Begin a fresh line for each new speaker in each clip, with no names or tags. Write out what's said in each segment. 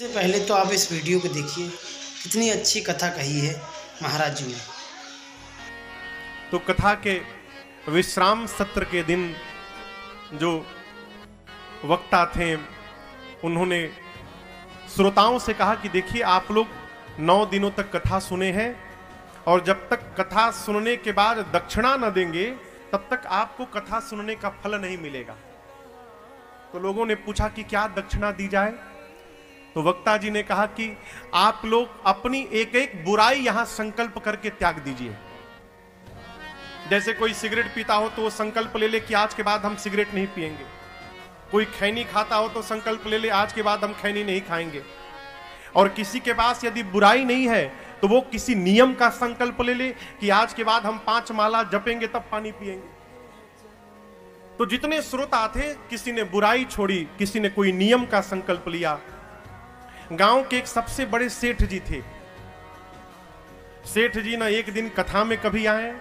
सबसे पहले तो आप इस वीडियो को देखिए, कितनी अच्छी कथा कही है महाराज जी ने।
तो कथा के विश्राम सत्र के दिन जो वक्ता थे उन्होंने श्रोताओं से कहा कि देखिए, आप लोग 9 दिनों तक कथा सुने हैं और जब तक कथा सुनने के बाद दक्षिणा न देंगे तब तक आपको कथा सुनने का फल नहीं मिलेगा। तो लोगों ने पूछा कि क्या दक्षिणा दी जाए। तो वक्ता जी ने कहा कि आप लोग अपनी एक एक बुराई यहां संकल्प करके त्याग दीजिए। जैसे कोई सिगरेट पीता हो तो वो संकल्प ले ले कि आज के बाद हम सिगरेट नहीं पिएंगे। कोई खैनी खाता हो तो संकल्प ले ले आज के बाद हम खैनी नहीं खाएंगे। और किसी के पास यदि बुराई नहीं है तो वो किसी नियम का संकल्प ले ले कि आज के बाद हम 5 माला जपेंगे तब पानी पिएंगे। तो जितने श्रोता थे, किसी ने बुराई छोड़ी, किसी ने कोई नियम का संकल्प लिया। गांव के एक सबसे बड़े सेठ जी थे। सेठ जी ना एक दिन कथा में कभी आए,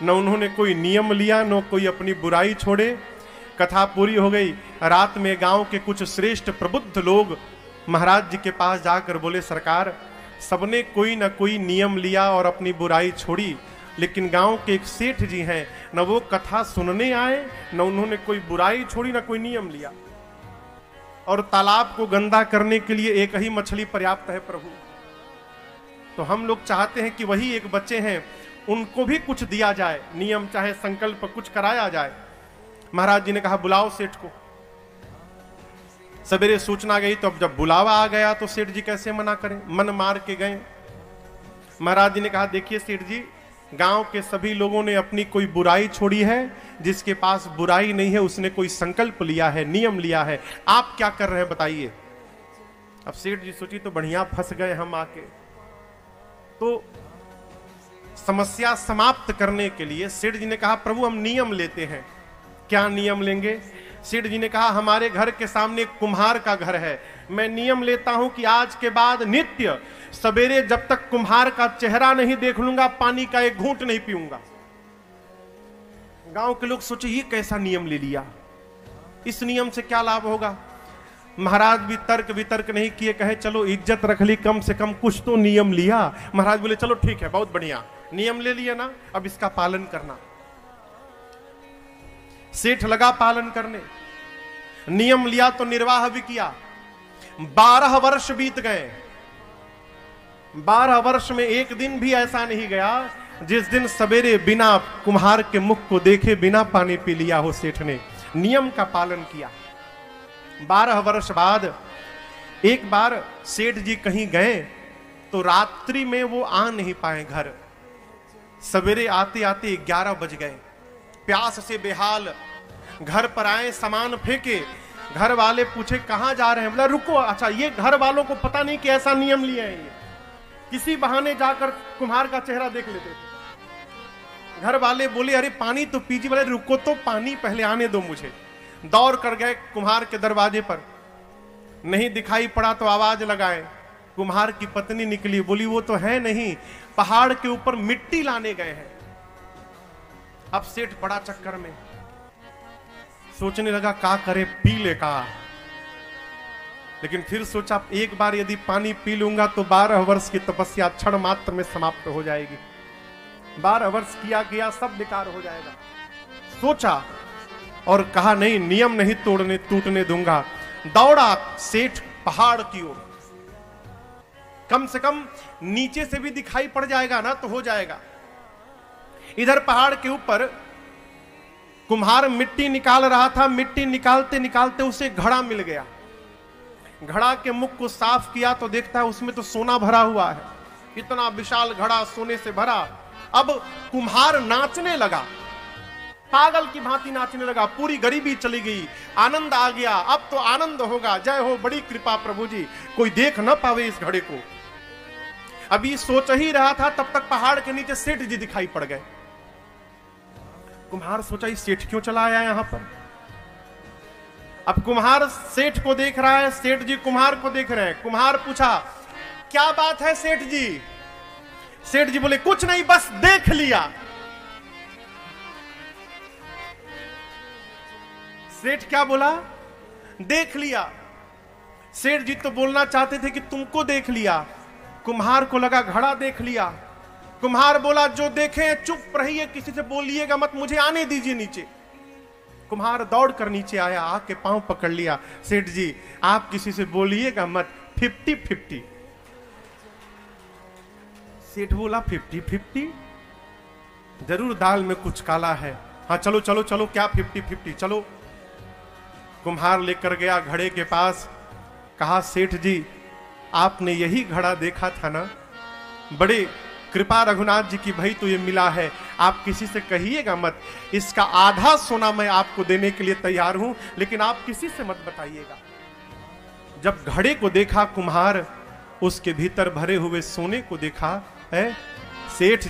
न उन्होंने कोई नियम लिया, न कोई अपनी बुराई छोड़े। कथा पूरी हो गई। रात में गांव के कुछ श्रेष्ठ प्रबुद्ध लोग महाराज जी के पास जाकर बोले, सरकार, सबने कोई ना कोई नियम लिया और अपनी बुराई छोड़ी, लेकिन गांव के एक सेठ जी हैं, न वो कथा सुनने आए, न उन्होंने कोई बुराई छोड़ी, न कोई नियम लिया। और तालाब को गंदा करने के लिए एक ही मछली पर्याप्त है प्रभु। तो हम लोग चाहते हैं कि वही एक बच्चे हैं, उनको भी कुछ दिया जाए, नियम चाहे संकल्प कुछ कराया जाए। महाराज जी ने कहा, बुलाओ सेठ को। सवेरे सूचना गई तो अब जब बुलावा आ गया तो सेठ जी कैसे मना करें, मन मार के गए। महाराज जी ने कहा, देखिए सेठ जी, गांव के सभी लोगों ने अपनी कोई बुराई छोड़ी है, जिसके पास बुराई नहीं है उसने कोई संकल्प लिया है, नियम लिया है। आप क्या कर रहे हैं बताइए। अब सेठ जी सोची तो बढ़िया फंस गए हम आके। तो समस्या समाप्त करने के लिए सेठ जी ने कहा, प्रभु हम नियम लेते हैं। क्या नियम लेंगे? सेठ जी ने कहा, हमारे घर के सामने कुम्हार का घर है, मैं नियम लेता हूं कि आज के बाद नित्य सवेरे जब तक कुम्हार का चेहरा नहीं देख लूंगा पानी का एक घूंट नहीं पीऊंगा। गांव के लोग सोचे ये कैसा नियम ले लिया, इस नियम से क्या लाभ होगा। महाराज भी तर्क वितर्क नहीं किए, कहे चलो इज्जत रख ली, कम से कम कुछ तो नियम लिया। महाराज बोले चलो ठीक है, बहुत बढ़िया, नियम ले लिया ना, अब इसका पालन करना। सेठ लगा पालन करने, नियम लिया तो निर्वाह भी किया। 12 वर्ष बीत गए। 12 वर्ष में एक दिन भी ऐसा नहीं गया जिस दिन सवेरे बिना कुम्हार के मुख को देखे बिना पानी पी लिया हो सेठ ने। नियम का पालन किया। 12 वर्ष बाद एक बार सेठ जी कहीं गए तो रात्रि में वो आ नहीं पाए घर। सवेरे आते आते 11 बज गए। प्यास से बेहाल घर पर आए, सामान फेंके। घर वाले पूछे कहां जा रहे हैं? बोला रुको। अच्छा, ये घर वालों को पता नहीं कि ऐसा नियम लिया है। ये किसी बहाने जाकर कुम्हार का चेहरा देख लेते थे। घर वाले बोले अरे पानी तो पीजिए। बोले रुको तो, पानी पहले आने दो मुझे। दौड़ कर गए कुम्हार के दरवाजे पर, नहीं दिखाई पड़ा तो आवाज लगाए। कुम्हार की पत्नी निकली, बोली वो तो है नहीं, पहाड़ के ऊपर मिट्टी लाने गए हैं। अब सेठ बड़ा चक्कर में, सोचने लगा का करे, पी ले का। लेकिन फिर सोचा एक बार यदि पानी पी लूंगा तो 12 वर्ष की तपस्या क्षण मात्र में समाप्त हो जाएगी। 12 वर्ष किया गया सब बेकार हो जाएगा। सोचा और कहा नहीं, नियम नहीं टूटने दूंगा। दौड़ा सेठ पहाड़ की ओर। कम से कम नीचे से भी दिखाई पड़ जाएगा ना तो हो जाएगा। इधर पहाड़ के ऊपर कुम्हार मिट्टी निकाल रहा था। मिट्टी निकालते निकालते उसे घड़ा मिल गया। घड़ा के मुख को साफ किया तो देखता है उसमें तो सोना भरा हुआ है। इतना विशाल घड़ा सोने से भरा। अब कुम्हार नाचने लगा, पागल की भांति नाचने लगा। पूरी गरीबी चली गई, आनंद आ गया। अब तो आनंद होगा। जय हो, बड़ी कृपा प्रभु जी, कोई देख न पावे इस घड़े को। अभी सोच ही रहा था तब तक पहाड़ के नीचे सेठ जी दिखाई पड़ गए। कुम्हार सोचा ये सेठ क्यों चला आया यहां पर। अब कुम्हार सेठ को देख रहा है, सेठ जी कुम्हार को देख रहे हैं। कुम्हार पूछा क्या बात है सेठ जी? सेठ जी बोले कुछ नहीं, बस देख लिया। सेठ क्या बोला? देख लिया। सेठ जी तो बोलना चाहते थे कि तुमको देख लिया, कुम्हार को लगा घड़ा देख लिया। कुम्हार बोला जो देखे चुप रहिए, किसी से बोलिएगा मत, मुझे आने दीजिए नीचे। कुम्हार दौड़ कर नीचे आया, आके पांव पकड़ लिया। सेठ जी आप किसी से बोलिएगा मत, 50-50। सेठ बोला 50-50? जरूर दाल में कुछ काला है। हाँ चलो चलो चलो, क्या 50-50, चलो। कुम्हार लेकर गया घड़े के पास, कहा सेठ जी आपने यही घड़ा देखा था ना? बड़े कृपा रघुनाथ जी की भाई तो ये मिला है, आप किसी से कहिएगा मत, इसका आधा सोना मैं आपको देने के लिए तैयार हूं, लेकिन आप किसी से मत बताइएगा। जब घड़े को देखा कुम्हार, उसके भीतर भरे हुए सोने को देखा है। सेठ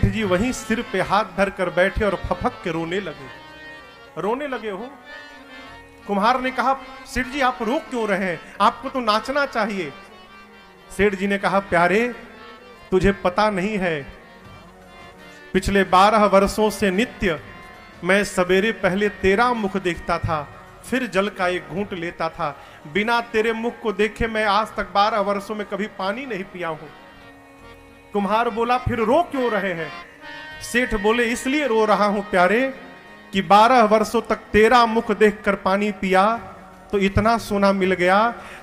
जी वहीं सिर पे हाथ धर कर बैठे और फपक के रोने लगे हो। कुम्हार ने कहा सेठ जी आप रो क्यों रहे हैं, आपको तो नाचना चाहिए। सेठ जी ने कहा प्यारे तुझे पता नहीं है, पिछले 12 वर्षों से नित्य मैं सवेरे पहले तेरा मुख देखता था, फिर जल का एक घूंट लेता था। बिना तेरे मुख को देखे मैं आज तक 12 वर्षों में कभी पानी नहीं पिया हूं। कुम्हार बोला फिर रो क्यों रहे हैं? सेठ बोले इसलिए रो रहा हूं प्यारे कि 12 वर्षों तक तेरा मुख देखकर पानी पिया तो इतना सोना मिल गया।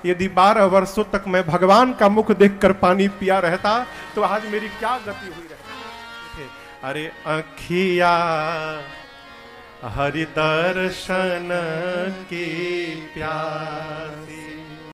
यदि 12 वर्षों तक मैं भगवान का मुख देखकर पानी पिया रहता तो आज मेरी क्या गति हुई रहती। अरे अखिया हरि दर्शन की प्यासी,